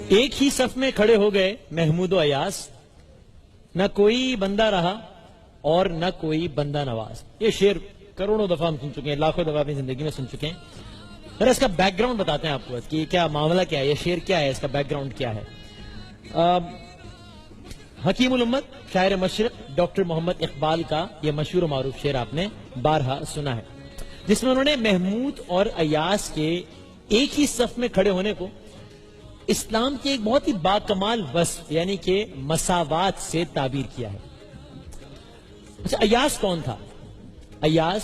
ایک ہی صف میں کھڑے ہو گئے محمود و ایاز، نہ کوئی بندہ رہا اور نہ کوئی بندہ نواز. یہ شعر کروڑوں دفعہ ہم سن چکے ہیں، لاکھوں دفعہ اپنی زندگی میں سن چکے ہیں. ذرا اس کا بیک گراؤنڈ بتاتے ہیں آپ کو کہ کیا معاملہ کیا ہے، یہ شعر کیا ہے، اس کا بیک گراؤنڈ کیا ہے. حکیم الامت شاعر مشرق ڈاکٹر محمد اقبال کا یہ مشہور و معروف شعر آپ نے بارہا سنا ہے، جس میں انہوں نے محمود اور ایاز کے ایک ہی صف میں کھڑے ہونے کو اسلام کے ایک بہت ہی باکمال وصف یعنی کہ مساوات سے تعبیر کیا ہے. اچھا، ایاز کون تھا؟ ایاز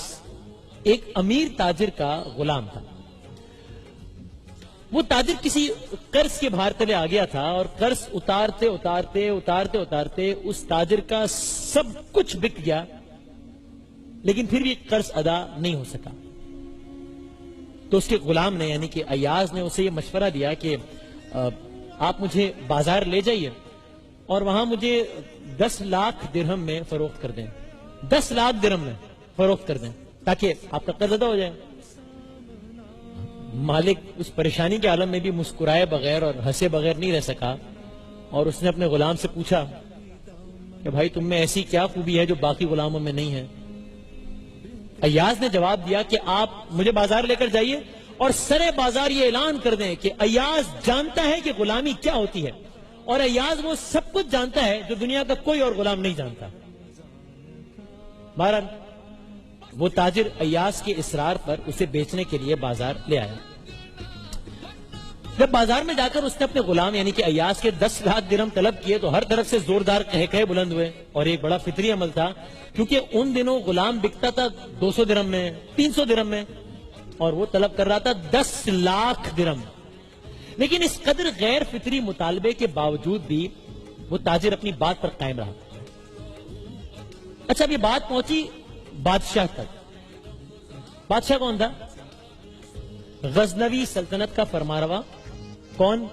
ایک امیر تاجر کا غلام تھا. وہ تاجر کسی قرض کے بھار تلے آ گیا تھا اور قرض اتارتے اتارتے اتارتے اتارتے اس تاجر کا سب کچھ بک گیا، لیکن پھر بھی قرض ادا نہیں ہو سکا. تو اس کے غلام نے یعنی کہ ایاز نے اسے یہ مشورہ دیا کہ آپ مجھے بازار لے جائیے اور وہاں مجھے 10 لاکھ درہم میں فروخت کر دیں، 10 لاکھ درہم میں فروخت کر دیں تاکہ آپ کا قرض ادا ہو جائے. مالک اس پریشانی کے عالم میں بھی مسکرائے بغیر اور ہنسے بغیر نہیں رہ سکا، اور اس نے اپنے غلام سے پوچھا کہ بھائی تم میں ایسی کیا خوبی ہے جو باقی غلاموں میں نہیں ہے؟ ایاز نے جواب دیا کہ آپ مجھے بازار لے کر جائیے اور سرے بازار یہ اعلان کر دیں کہ ایاز جانتا ہے کہ غلامی کیا ہوتی ہے، اور ایاز وہ سب کچھ جانتا ہے جو دنیا کا کوئی اور غلام نہیں جانتا. بہرحال وہ تاجر ایاز کے اصرار پر اسے بیچنے کے لیے بازار لے آیا. جب بازار میں جا کر اس نے اپنے غلام یعنی کہ ایاز کے 10 لاکھ درہم طلب کیے تو ہر طرف سے زوردار کہے بلند ہوئے، اور ایک بڑا فطری عمل تھا کیونکہ ان دنوں غلام بکتا تھا 200 درہم میں، 300 درہم میں، اور وہ طلب کر رہا تھا 10 لاکھ درہم. لیکن اس قدر غیر فطری مطالبے کے باوجود بھی وہ تاجر اپنی بات پر قائم رہا. اچھا، اب یہ بات پہنچی بادشاہ تک. بادشاہ کون تھا؟ غزنوی سلطنت کا فرمانروا. کون؟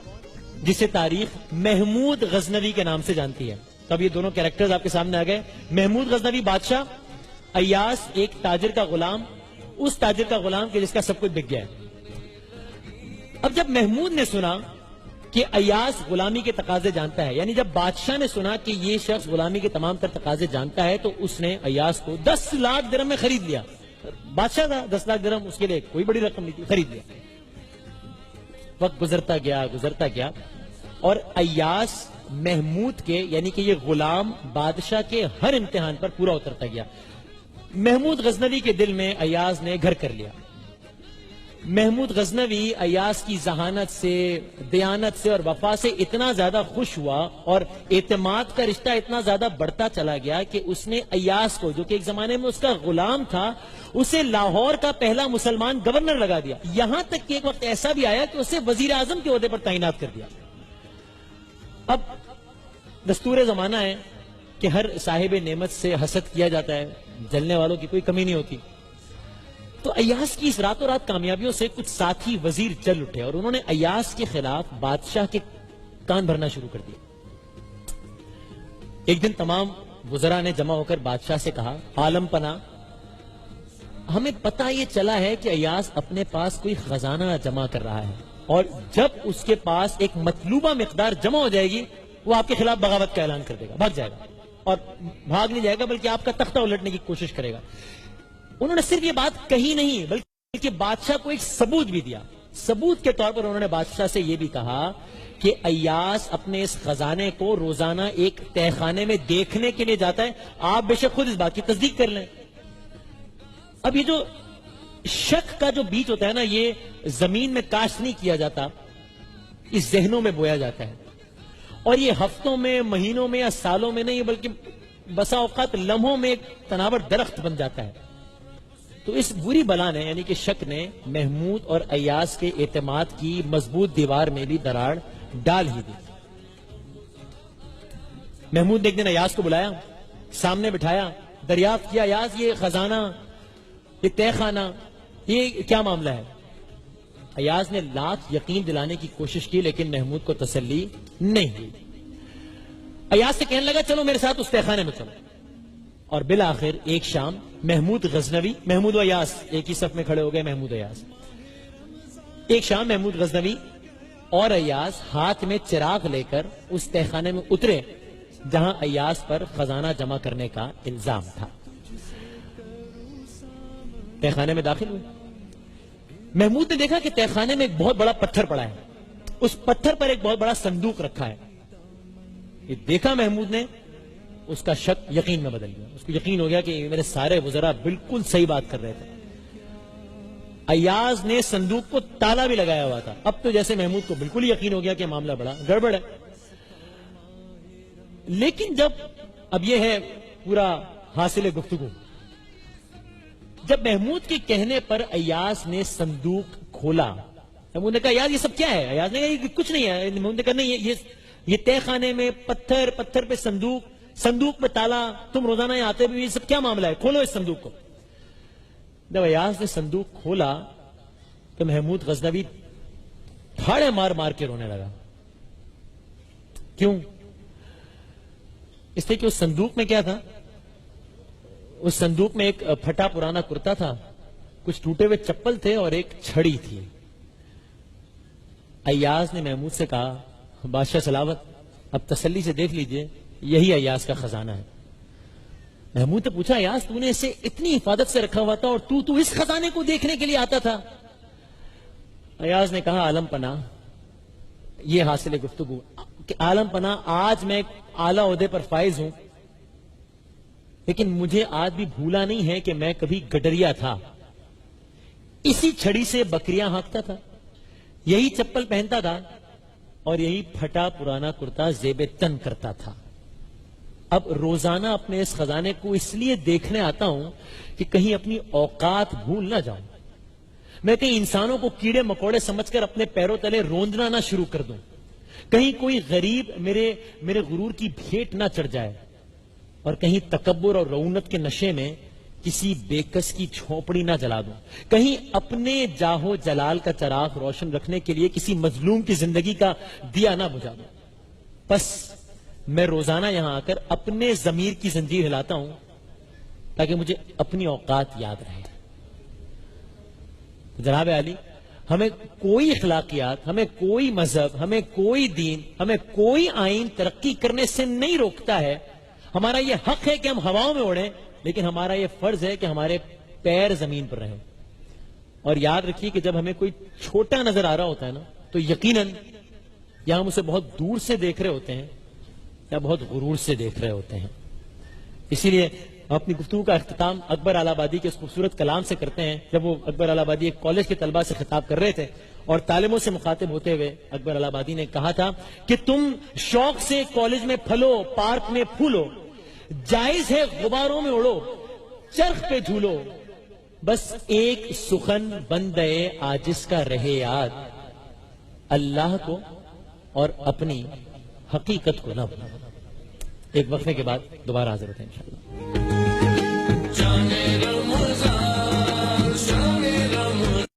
جسے تاریخ محمود غزنوی کے نام سے جانتی ہے. تو اب یہ دونوں کیریکٹرز آپ کے سامنے آ گئے. محمود غزنوی بادشاہ، ایاز ایک تاجر کا غلام، اس تاجر کا غلام کہ جس کا سب کچھ بک گیا ہے. اب جب محمود نے سنا کہ ایاز غلامی کے تقاضے جانتا ہے، یعنی جب بادشاہ نے سنا کہ یہ شخص غلامی کے تمام تر تقاضے جانتا ہے، تو اس نے ایاز کو 10 لاکھ درہم میں خرید لیا. بادشاہ تھا، 10 لاکھ درہم اس کے لیے کوئی بڑی رقم نہیں تھی، خرید لیا. وقت گزرتا گیا اور ایاز محمود کے یعنی کہ یہ غلام بادشاہ کے ہر امتحان پر پورا اترتا گیا. محمود غزنوی کے دل میں ایاز نے گھر کر لیا. محمود غزنوی ایاز کی ذہانت سے، دیانت سے اور وفا سے اتنا زیادہ خوش ہوا اور اعتماد کا رشتہ اتنا زیادہ بڑھتا چلا گیا کہ اس نے ایاز کو، جو کہ ایک زمانے میں اس کا غلام تھا، اسے لاہور کا پہلا مسلمان گورنر لگا دیا. یہاں تک کہ ایک وقت ایسا بھی آیا کہ اسے وزیر اعظم کے عہدے پر تعینات کر دیا. اب دستور زمانہ ہے کہ ہر صاحب نعمت سے حسد کیا جاتا ہے، جلنے والوں کی کوئی کمی نہیں ہوتی. تو ایاز کی اس راتوں رات کامیابیوں سے کچھ ساتھی وزیر جل اٹھے اور انہوں نے ایاز کے خلاف بادشاہ کے کان بھرنا شروع کر دیا. ایک دن تمام وزراء نے جمع ہو کر بادشاہ سے کہا، عالم پناہ، ہمیں پتہ یہ چلا ہے کہ ایاز اپنے پاس کوئی خزانہ جمع کر رہا ہے، اور جب اس کے پاس ایک مطلوبہ مقدار جمع ہو جائے گی وہ آپ کے خلاف بغاوت کا اعلان کر دے گا، بھاگ جائے گا، اور بھاگ نہیں جائے گا بلکہ آپ کا تختہ الٹنے کی کوشش کرے گا. انہوں نے صرف یہ بات کہی نہیں بلکہ بادشاہ کو ایک ثبوت بھی دیا. ثبوت کے طور پر انہوں نے بادشاہ سے یہ بھی کہا کہ ایاز اپنے اس خزانے کو روزانہ ایک تہہ خانے میں دیکھنے کے لیے جاتا ہے، آپ بے شک خود اس بات کی تصدیق کر لیں. اب یہ جو شک کا جو بیج ہوتا ہے نا، یہ زمین میں کاشت نہیں کیا جاتا، اس ذہنوں میں بویا جاتا ہے، اور یہ ہفتوں میں، مہینوں میں یا سالوں میں نہیں بلکہ بسا اوقات لمحوں میں ایک تناور درخت بن جاتا ہے. تو اس بری بلا نے یعنی کہ شک نے محمود اور ایاز کے اعتماد کی مضبوط دیوار میں بھی دراڑ ڈال ہی دی. محمود نے ایک دن ایاز کو بلایا، سامنے بٹھایا، دریافت کیا، ایاز یہ خزانہ، یہ تہہ خانہ، یہ کیا معاملہ ہے؟ ایاز نے لاکھ یقین دلانے کی کوشش کی لیکن محمود کو تسلی نہیں ہوئی. ایاز سے کہنے لگا چلو میرے ساتھ اس تہہ خانے میں چلو. اور بالآخر ایک شام محمود غزنوی، محمود و ایاز ایک ہی صف میں کھڑے ہو گئے، محمود و ایاز. ایک شام محمود غزنوی اور ایاز ہاتھ میں چراغ لے کر اس تہخانے میں اترے جہاں ایاز پر خزانہ جمع کرنے کا الزام تھا. تہخانے میں داخل ہوئے. محمود نے دیکھا کہ تہخانے میں ایک بہت بڑا پتھر پڑا ہے. اس پتھر پر ایک بہت بڑا صندوق رکھا ہے. یہ دیکھا محمود نے, اس کا شک یقین میں بدل گیا. اس کو یقین ہو گیا کہ میرے سارے وزراء بالکل صحیح بات کر رہے تھے. ایاز نے صندوق کو تالا بھی لگایا ہوا تھا. اب تو جیسے محمود کو بالکل یقین ہو گیا کہ معاملہ بڑا گڑبڑ ہے. لیکن جب اب یہ ہے پورا حاصل گفتگو, جب محمود کے کہنے پر ایاز نے صندوق کھولا, محمود نے کہا ایاز یہ سب کیا ہے؟ ایاز نے کہا یہ کچھ نہیں ہے. محمود نے کہا نہیں, یہ تہ خانے میں پتھر, پتھر پہ صندوق, صندوق پہ تالا, تم روزانہ یہاں آتے بھی, یہ سب کیا معاملہ ہے؟ کھولو اس صندوق کو. جب ایاز نے صندوق کھولا تو محمود غزنوی پھاڑے مار مار کے رونے لگا. کیوں؟ اس لیے کہ اس صندوق میں کیا تھا؟ اس صندوق میں ایک پھٹا پرانا کرتا تھا, کچھ ٹوٹے ہوئے چپل تھے اور ایک چھڑی تھی. ایاز نے محمود سے کہا بادشاہ سلاوت, اب تسلی سے دیکھ لیجئے, یہی ایاز کا خزانہ ہے. محمود نے پوچھا ایاز تو نے اسے اتنی حفاظت سے رکھا ہوا تھا اور تو اس خزانے کو دیکھنے کے لیے آتا تھا؟ ایاز نے کہا عالم پناہ, یہ حاصل گفتگو کہ عالم پناہ آج میں اعلیٰ عہدے پر فائز ہوں, لیکن مجھے آج بھی بھولا نہیں ہے کہ میں کبھی گڈریا تھا. اسی چھڑی سے بکریاں ہانکتا تھا, یہی چپل پہنتا تھا اور یہی پھٹا پرانا کرتا زیب تن کرتا تھا. اب روزانہ اپنے اس خزانے کو اس لیے دیکھنے آتا ہوں کہ کہیں اپنی اوقات بھول نہ جاؤں, میں کہیں انسانوں کو کیڑے مکوڑے سمجھ کر اپنے پیروں تلے روندنا نہ شروع کر دوں, کہیں کوئی غریب میرے غرور کی بھیٹ نہ چڑھ جائے, اور کہیں تکبر اور رعونت کے نشے میں کسی بےکس کی جھونپڑی نہ جلا دوں, کہیں اپنے جاہو جلال کا چراغ روشن رکھنے کے لیے کسی مظلوم کی زندگی کا دیا نہ بجھا دوں. بس میں روزانہ یہاں آ کر اپنے ضمیر کی زنجیر ہلاتا ہوں تاکہ مجھے اپنی اوقات یاد رہے. جناب علی, ہمیں کوئی اخلاقیات, ہمیں کوئی مذہب, ہمیں کوئی دین, ہمیں کوئی آئین ترقی کرنے سے نہیں روکتا ہے. ہمارا یہ حق ہے کہ ہم ہواؤں میں اڑیں, لیکن ہمارا یہ فرض ہے کہ ہمارے پیر زمین پر رہیں. اور یاد رکھیے کہ جب ہمیں کوئی چھوٹا نظر آ رہا ہوتا ہے نا, تو یقیناً یا ہم اسے بہت دور سے دیکھ رہے ہوتے ہیں یا بہت غرور سے دیکھ رہے ہوتے ہیں. اسی لیے ہم اپنی گفتگو کا اختتام اکبر آل آبادی کے اس خوبصورت کلام سے کرتے ہیں. جب وہ اکبر آل آبادی ایک کالج کے طلباء سے خطاب کر رہے تھے اور طالبوں سے مخاطب ہوتے ہوئے اکبر آل آبادی نے کہا تھا کہ تم شوق سے کالج میں پھلو, پارک میں پھولو, جائز ہے غباروں میں اڑو, چرخ پہ جھولو, بس ایک سخن بندے عاجز کا رہے یاد, اللہ کو اور اپنی حقیقت کو نہ بھولو. ایک وقفے کے بعد دوبارہ حاضر ہوتے ہیں انشاءاللہ.